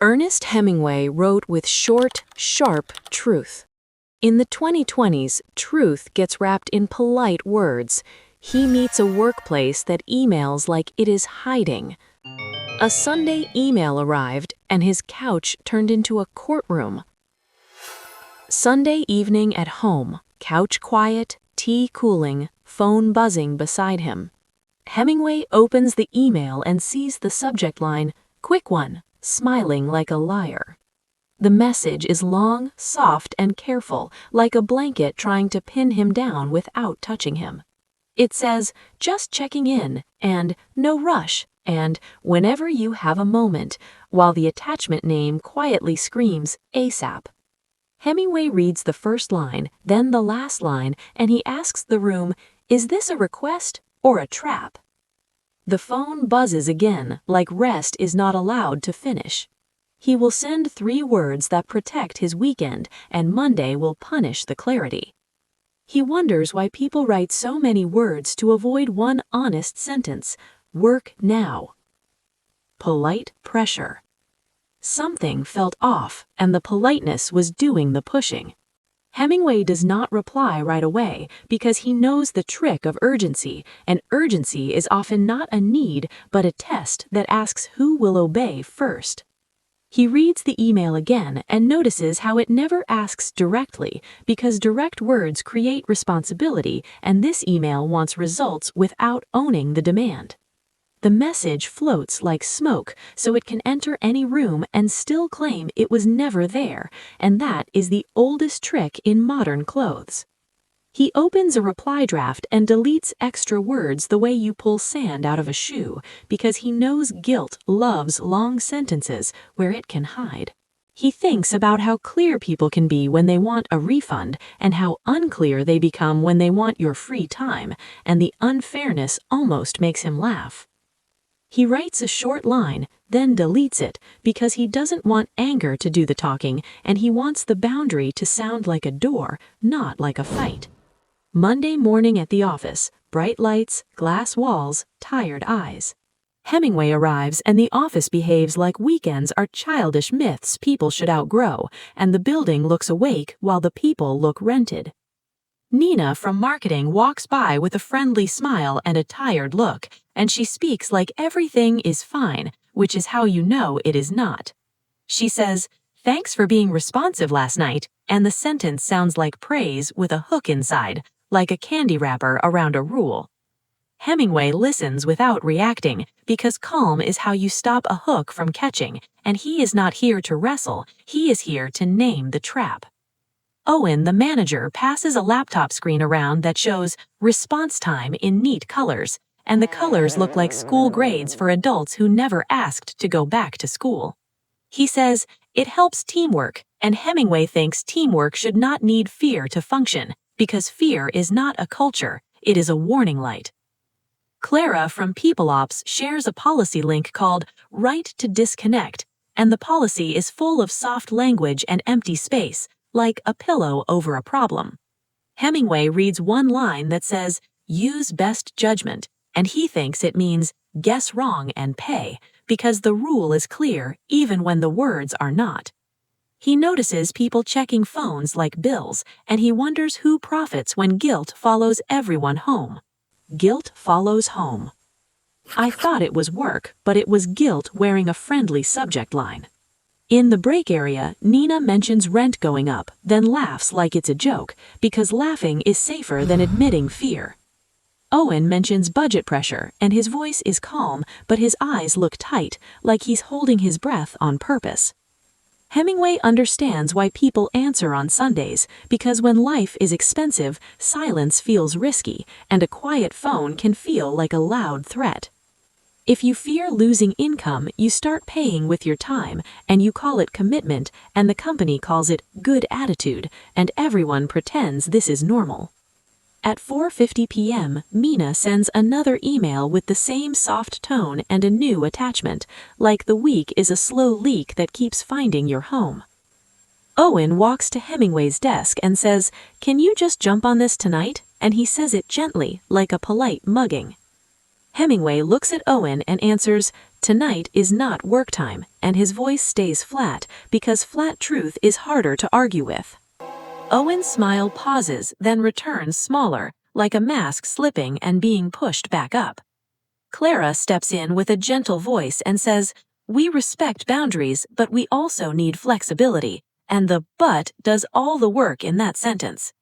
Ernest Hemingway wrote with short, sharp truth. In the 2020s, truth gets wrapped in polite words. He meets a workplace that emails like it is hiding. A Sunday email arrived, and his couch turned into a courtroom. Sunday evening at home, couch quiet, tea cooling, phone buzzing beside him. Hemingway opens the email and sees the subject line, "Quick one," smiling like a liar. The message is long, soft, and careful, like a blanket trying to pin him down without touching him. It says, "Just checking in," and "No rush," and "Whenever you have a moment," while the attachment name quietly screams, "ASAP." Hemingway reads the first line, then the last line, and he asks the room, "Is this a request or a trap?" The phone buzzes again, like rest is not allowed to finish. He will send 3 words that protect his weekend, and Monday will punish the clarity. He wonders why people write so many words to avoid one honest sentence, "Work now." Polite pressure. Something felt off, and the politeness was doing the pushing. Hemingway does not reply right away because he knows the trick of urgency, and urgency is often not a need but a test that asks who will obey first. He reads the email again and notices how it never asks directly because direct words create responsibility, and this email wants results without owning the demand. The message floats like smoke, so it can enter any room and still claim it was never there, and that is the oldest trick in modern clothes. He opens a reply draft and deletes extra words the way you pull sand out of a shoe, because he knows guilt loves long sentences where it can hide. He thinks about how clear people can be when they want a refund, and how unclear they become when they want your free time, and the unfairness almost makes him laugh. He writes a short line, then deletes it, because he doesn't want anger to do the talking, and he wants the boundary to sound like a door, not like a fight. Monday morning at the office, bright lights, glass walls, tired eyes. Hemingway arrives and the office behaves like weekends are childish myths people should outgrow, and the building looks awake while the people look rented. Nina from marketing walks by with a friendly smile and a tired look, and she speaks like everything is fine, which is how you know it is not. She says, "Thanks for being responsive last night," and the sentence sounds like praise with a hook inside, like a candy wrapper around a rule. Hemingway listens without reacting, because calm is how you stop a hook from catching, and he is not here to wrestle, he is here to name the trap. Owen, the manager, passes a laptop screen around that shows response time in neat colors, and the colors look like school grades for adults who never asked to go back to school. He says, "It helps teamwork," and Hemingway thinks teamwork should not need fear to function, because fear is not a culture, it is a warning light. Clara from People Ops shares a policy link called "Right to Disconnect," and the policy is full of soft language and empty space, like a pillow over a problem. Hemingway reads one line that says, "Use best judgment," and he thinks it means guess wrong and pay, because the rule is clear even when the words are not. He notices people checking phones like bills, and he wonders who profits when guilt follows everyone home. Guilt follows home. I thought it was work, but it was guilt wearing a friendly subject line. In the break area, Nina mentions rent going up, then laughs like it's a joke, because laughing is safer than admitting fear. Owen mentions budget pressure, and his voice is calm, but his eyes look tight, like he's holding his breath on purpose. Hemingway understands why people answer on Sundays, because when life is expensive, silence feels risky, and a quiet phone can feel like a loud threat. If you fear losing income, you start paying with your time, and you call it commitment, and the company calls it good attitude, and everyone pretends this is normal. At 4:50 p.m., Mina sends another email with the same soft tone and a new attachment, like the week is a slow leak that keeps finding your home. Owen walks to Hemingway's desk and says, "Can you just jump on this tonight?" And he says it gently, like a polite mugging. Hemingway looks at Owen and answers, "Tonight is not work time, and his voice stays flat because flat truth is harder to argue with. Owen's smile pauses, then returns smaller, like a mask slipping and being pushed back up. Clara steps in with a gentle voice and says, "We respect boundaries, but we also need flexibility," and the "but" does all the work in that sentence.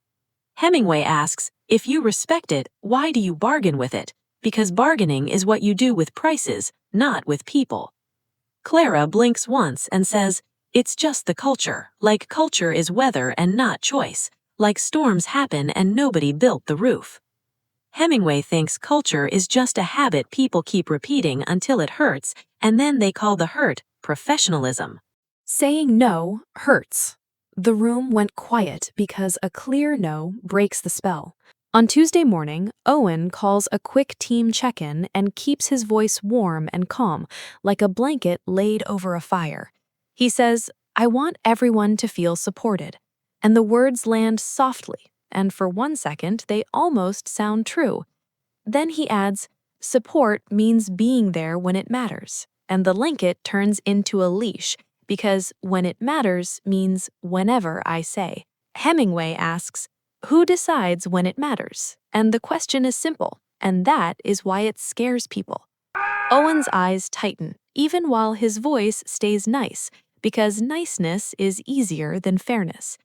Hemingway asks, "If you respect it, why do you bargain with it? Because bargaining is what you do with prices, not with people." Clara blinks once and says, "It's just the culture, like culture is weather and not choice, like storms happen and nobody built the roof." Hemingway thinks culture is just a habit people keep repeating until it hurts, and then they call the hurt professionalism. Saying no hurts. The room went quiet because a clear no breaks the spell. On Tuesday morning, Owen calls a quick team check-in and keeps his voice warm and calm, like a blanket laid over a fire. He says, "I want everyone to feel supported." And the words land softly, and for 1 second they almost sound true. Then he adds, "Support means being there when it matters," and the blanket turns into a leash, because when it matters means whenever I say. Hemingway asks, "Who decides when it matters?" And the question is simple, and that is why it scares people. Owen's eyes tighten, even while his voice stays nice, because niceness is easier than fairness.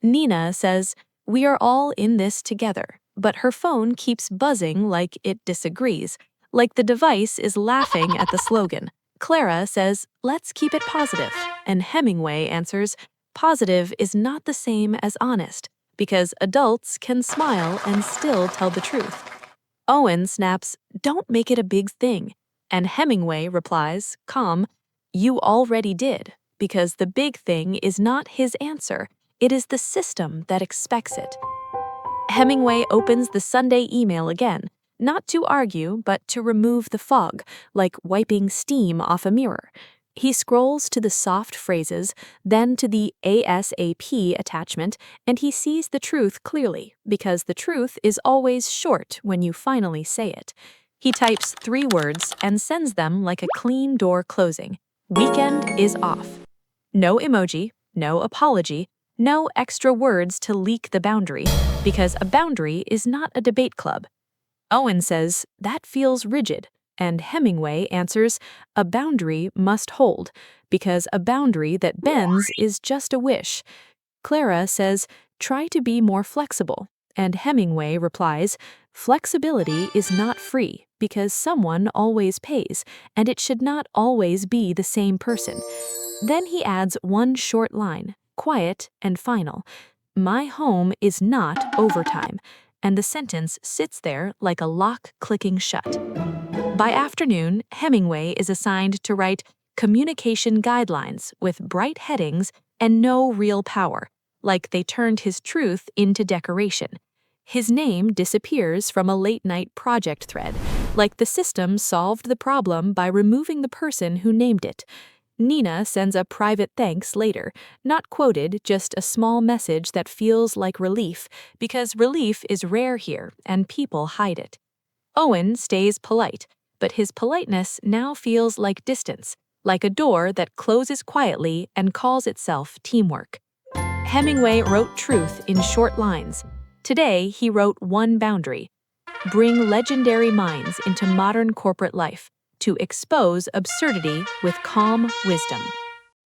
Nina says, "We are all in this together," but her phone keeps buzzing like it disagrees, like the device is laughing at the slogan. Clara says, "Let's keep it positive," and Hemingway answers, "Positive is not the same as honest, because adults can smile and still tell the truth." Owen snaps, "Don't make it a big thing," and Hemingway replies, calm, "You already did, because the big thing is not his answer, it is the system that expects it." Hemingway opens the Sunday email again, not to argue, but to remove the fog, like wiping steam off a mirror. He scrolls to the soft phrases, then to the ASAP attachment, and he sees the truth clearly, because the truth is always short when you finally say it. He types 3 words and sends them like a clean door closing. Weekend is off. No emoji, no apology, no extra words to leak the boundary, because a boundary is not a debate club. Owen says, "That feels rigid," and Hemingway answers, "A boundary must hold, because a boundary that bends is just a wish." Clara says, "Try to be more flexible," and Hemingway replies, "Flexibility is not free, because someone always pays, and it should not always be the same person." Then he adds one short line, quiet and final, "My home is not overtime," and the sentence sits there like a lock clicking shut. By afternoon, Hemingway is assigned to write communication guidelines with bright headings and no real power, like they turned his truth into decoration. His name disappears from a late-night project thread, like the system solved the problem by removing the person who named it. Nina sends a private thanks later, not quoted, just a small message that feels like relief, because relief is rare here and people hide it. Owen stays polite, but his politeness now feels like distance, like a door that closes quietly and calls itself teamwork. Hemingway wrote truth in short lines. Today, he wrote one boundary: bring legendary minds into modern corporate life, to expose absurdity with calm wisdom.